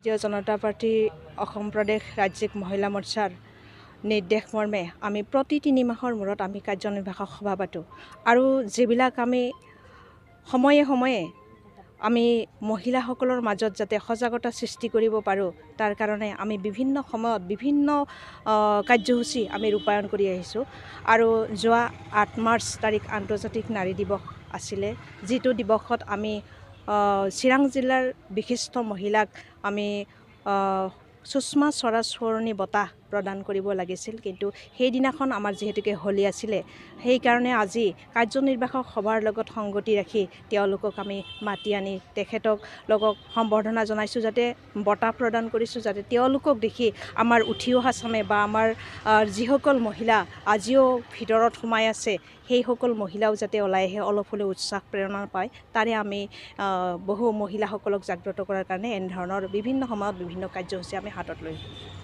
ভাৰতীয় জনতা পাৰ্টি অসম প্ৰদেশ ৰাজ্যিক মহিলা মৰ্চাৰ নিৰ্দেশ মৰ্মে আমি প্ৰতি 3 মাহৰ মূৰত আমি কাৰ্যনিৰ্বাহক সভা পাতোঁ আৰু যিবিলাক আমি সময়ে সময়ে আমি মহিলাসকলৰ মাজত যাতে সজাগতা সৃষ্টি কৰিব পাৰোঁ তাৰ কাৰণে আমি বিভিন্ন সময়ত বিভিন্ন কাৰ্যসূচী আমি ৰূপায়ণ কৰি আহিছোঁ আৰু যোৱা 8 মাৰ্চ তাৰিখ আন্তৰ্জাতিক নাৰী দিৱস আছিলে যিটো দিৱসত আমি চিৰাং জিলাৰ বিশিষ্ট মহিলাক আমি সুষমা স্বৰাজ সোঁৱৰণী বঁটা প্ৰদান কৰিব লাগিছিল কিন্তু সেইদিনাখন আমাৰ যিহেতুকে হোলী আছিলে সেইকাৰণে আজি কাৰ্যনিৰ্বাহক সভাৰ লগত সংগতি ৰাখি তেওঁলোকক আমি মাতি আনি তেখেতক সম্বৰ্ধনা জনাইছোঁ যাতে বঁটা প্ৰদান কৰিছোঁ যাতে তেওঁলোকক দেখি আমাৰ উঠি অহা চামে বা আমাৰ যিসকল মহিলা আজিও ভিতৰত সোমাই আছে সেইসকল মহিলাও যাতে ওলাই আহে অলপ হ'লেও উৎসাহ প্ৰেৰণা পায় তাৰে আমি বহু মহিলাসকলক জাগ্ৰত কৰাৰ কাৰণে এনেধৰণৰ বিভিন্ন সময়ত বিভিন্ন কাৰ্যসূচী আমি হাতত লৈছোঁ।